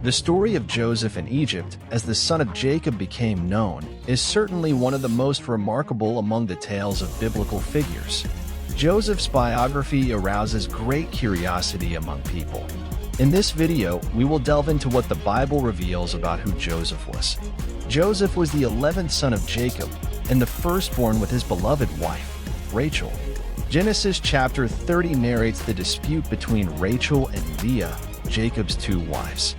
The story of Joseph in Egypt, as the son of Jacob became known, is certainly one of the most remarkable among the tales of biblical figures. Joseph's biography arouses great curiosity among people. In this video, we will delve into what the Bible reveals about who Joseph was. Joseph was the 11th son of Jacob and the firstborn with his beloved wife, Rachel. Genesis chapter 30 narrates the dispute between Rachel and Leah, Jacob's two wives.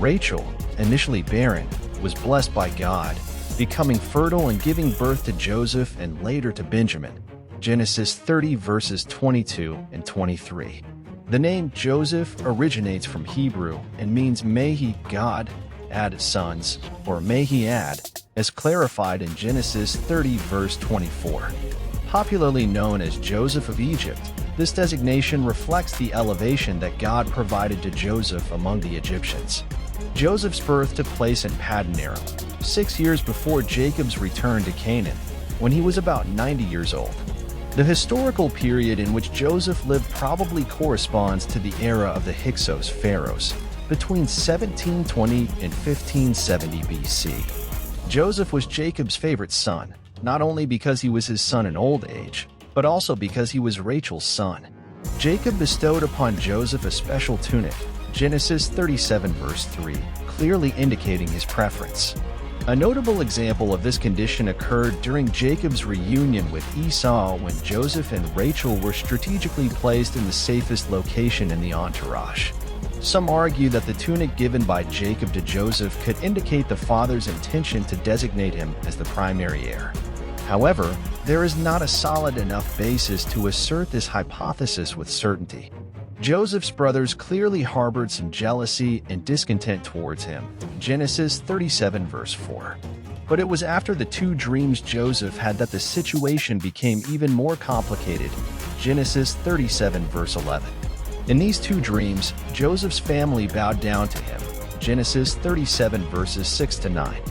Rachel, initially barren, was blessed by God, becoming fertile and giving birth to Joseph and later to Benjamin. Genesis 30 verses 22 and 23. The name Joseph originates from Hebrew and means may he, God, add sons, or may he add, as clarified in Genesis 30 verse 24. Popularly known as Joseph of Egypt, this designation reflects the elevation that God provided to Joseph among the Egyptians. Joseph's birth took place in Paddan Aram, 6 years before Jacob's return to Canaan, when he was about 90 years old. The historical period in which Joseph lived probably corresponds to the era of the Hyksos pharaohs, between 1720 and 1570 BC. Joseph was Jacob's favorite son, not only because he was his son in old age, but also because he was Rachel's son. Jacob bestowed upon Joseph a special tunic, Genesis 37 verse 3, clearly indicating his preference. A notable example of this condition occurred during Jacob's reunion with Esau when Joseph and Rachel were strategically placed in the safest location in the entourage. Some argue that the tunic given by Jacob to Joseph could indicate the father's intention to designate him as the primary heir. However, there is not a solid enough basis to assert this hypothesis with certainty. Joseph's brothers clearly harbored some jealousy and discontent towards him, Genesis 37 verse 4. But it was after the two dreams Joseph had that the situation became even more complicated, Genesis 37 verse 11. In these two dreams, Joseph's family bowed down to him, Genesis 37 verses 6 to 9.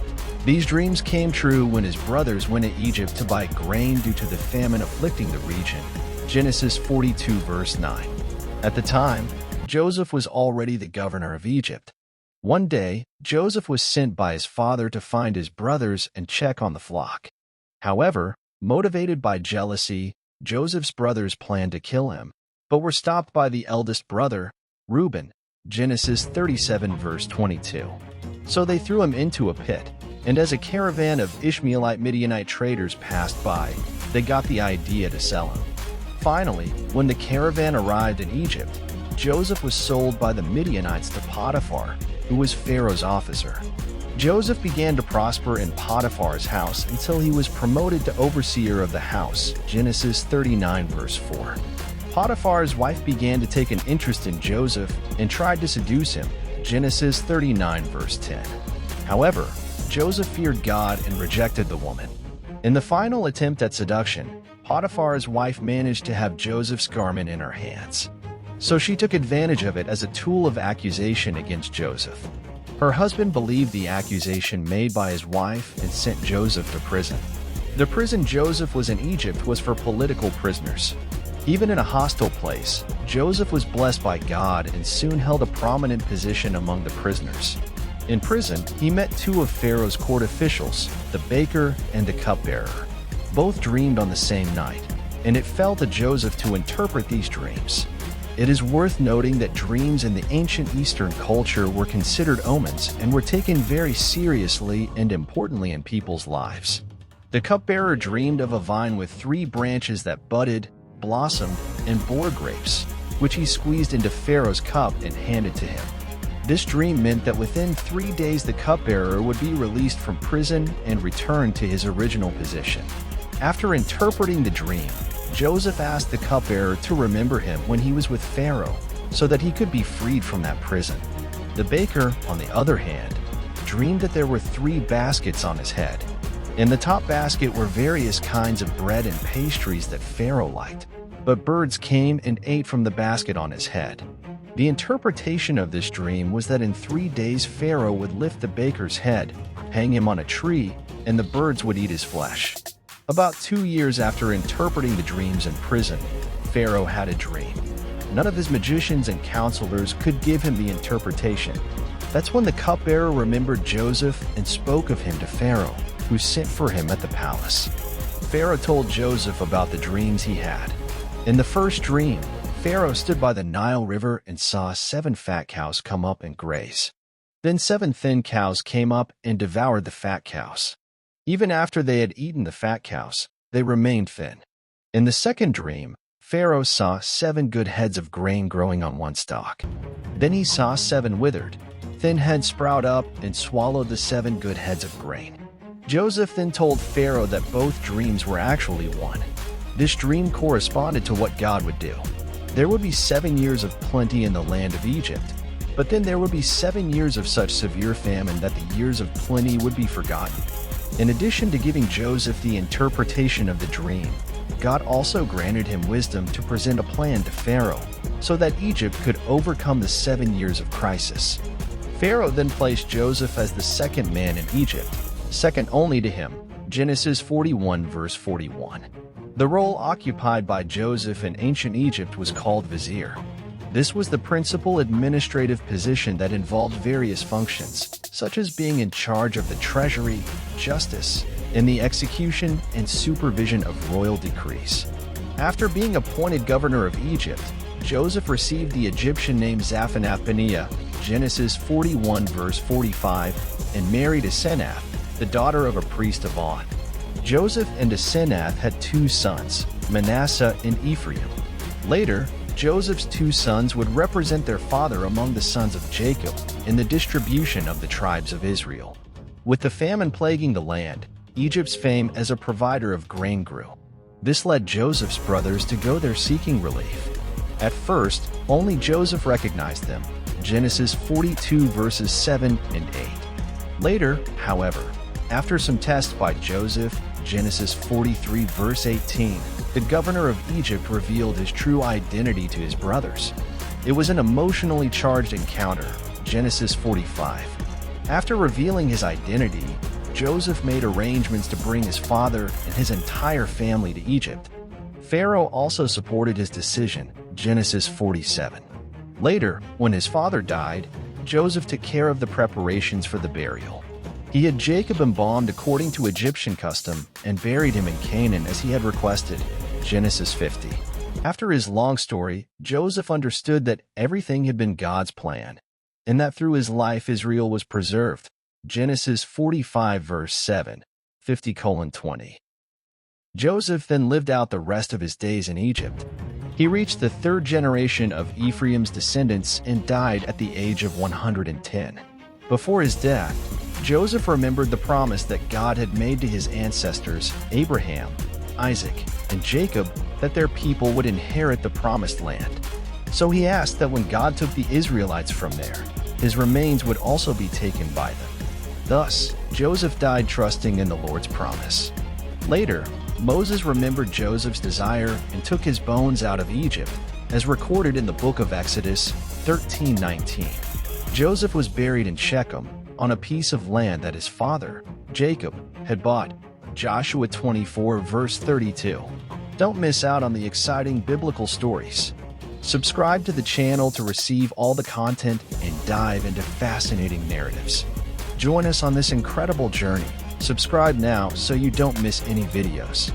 These dreams came true when his brothers went to Egypt to buy grain due to the famine afflicting the region, Genesis 42 verse 9. At the time, Joseph was already the governor of Egypt. One day, Joseph was sent by his father to find his brothers and check on the flock. However, motivated by jealousy, Joseph's brothers planned to kill him, but were stopped by the eldest brother, Reuben, Genesis 37 verse 22. So they threw him into a pit, and as a caravan of Ishmaelite Midianite traders passed by, they got the idea to sell him. Finally, when the caravan arrived in Egypt, Joseph was sold by the Midianites to Potiphar, who was Pharaoh's officer. Joseph began to prosper in Potiphar's house until he was promoted to overseer of the house, Genesis 39 verse 4. Potiphar's wife began to take an interest in Joseph and tried to seduce him, Genesis 39 verse 10. However, Joseph feared God and rejected the woman. In the final attempt at seduction, Potiphar's wife managed to have Joseph's garment in her hands. So she took advantage of it as a tool of accusation against Joseph. Her husband believed the accusation made by his wife and sent Joseph to prison. The prison Joseph was in Egypt was for political prisoners. Even in a hostile place, Joseph was blessed by God and soon held a prominent position among the prisoners. In prison, he met two of Pharaoh's court officials, the baker and the cupbearer. Both dreamed on the same night, and it fell to Joseph to interpret these dreams. It is worth noting that dreams in the ancient Eastern culture were considered omens and were taken very seriously and importantly in people's lives. The cupbearer dreamed of a vine with 3 branches that budded, blossomed, and bore grapes, which he squeezed into Pharaoh's cup and handed to him. This dream meant that within 3 days the cupbearer would be released from prison and return to his original position. After interpreting the dream, Joseph asked the cupbearer to remember him when he was with Pharaoh, so that he could be freed from that prison. The baker, on the other hand, dreamed that there were 3 baskets on his head. In the top basket were various kinds of bread and pastries that Pharaoh liked, but birds came and ate from the basket on his head. The interpretation of this dream was that in 3 days Pharaoh would lift the baker's head, hang him on a tree, and the birds would eat his flesh. About 2 years after interpreting the dreams in prison, Pharaoh had a dream. None of his magicians and counselors could give him the interpretation. That's when the cupbearer remembered Joseph and spoke of him to Pharaoh, who sent for him at the palace. Pharaoh told Joseph about the dreams he had. In the first dream, Pharaoh stood by the Nile River and saw 7 fat cows come up and graze. Then 7 thin cows came up and devoured the fat cows. Even after they had eaten the fat cows, they remained thin. In the second dream, Pharaoh saw 7 good heads of grain growing on one stalk. Then he saw 7 withered, thin heads sprout up and swallow the 7 good heads of grain. Joseph then told Pharaoh that both dreams were actually one. This dream corresponded to what God would do. There would be 7 years of plenty in the land of Egypt, but then there would be 7 years of such severe famine that the years of plenty would be forgotten. In addition to giving Joseph the interpretation of the dream, God also granted him wisdom to present a plan to Pharaoh so that Egypt could overcome the 7 years of crisis. Pharaoh then placed Joseph as the second man in Egypt, second only to him. Genesis 41 verse 41. The role occupied by Joseph in ancient Egypt was called vizier. This was the principal administrative position that involved various functions, such as being in charge of the treasury, justice, and the execution and supervision of royal decrees. After being appointed governor of Egypt, Joseph received the Egyptian name Zaphanath-Paneah, Genesis 41 verse 45, and married Asenath, the daughter of a priest of On. Joseph and Asenath had 2 sons, Manasseh and Ephraim. Later, Joseph's 2 sons would represent their father among the sons of Jacob in the distribution of the tribes of Israel. With the famine plaguing the land, Egypt's fame as a provider of grain grew. This led Joseph's brothers to go there seeking relief. At first, only Joseph recognized them, Genesis 42 verses 7 and 8. Later, however, after some tests by Joseph, Genesis 43 verse 18, the governor of Egypt revealed his true identity to his brothers. It was an emotionally charged encounter, Genesis 45. After revealing his identity, Joseph made arrangements to bring his father and his entire family to Egypt. Pharaoh also supported his decision, Genesis 47. Later, when his father died, Joseph took care of the preparations for the burial. He had Jacob embalmed according to Egyptian custom and buried him in Canaan as he had requested, Genesis 50. After his long story, Joseph understood that everything had been God's plan, and that through his life Israel was preserved, Genesis 45 verse 7, 50:20. Joseph then lived out the rest of his days in Egypt. He reached the 3rd generation of Ephraim's descendants and died at the age of 110. Before his death, Joseph remembered the promise that God had made to his ancestors, Abraham, Isaac, and Jacob, that their people would inherit the promised land. So he asked that when God took the Israelites from there, his remains would also be taken by them. Thus, Joseph died trusting in the Lord's promise. Later, Moses remembered Joseph's desire and took his bones out of Egypt, as recorded in the book of Exodus 13:19. Joseph was buried in Shechem, on a piece of land that his father, Jacob, had bought, Joshua 24 verse 32. Don't miss out on the exciting biblical stories. Subscribe to the channel to receive all the content and dive into fascinating narratives. Join us on this incredible journey. Subscribe now so you don't miss any videos.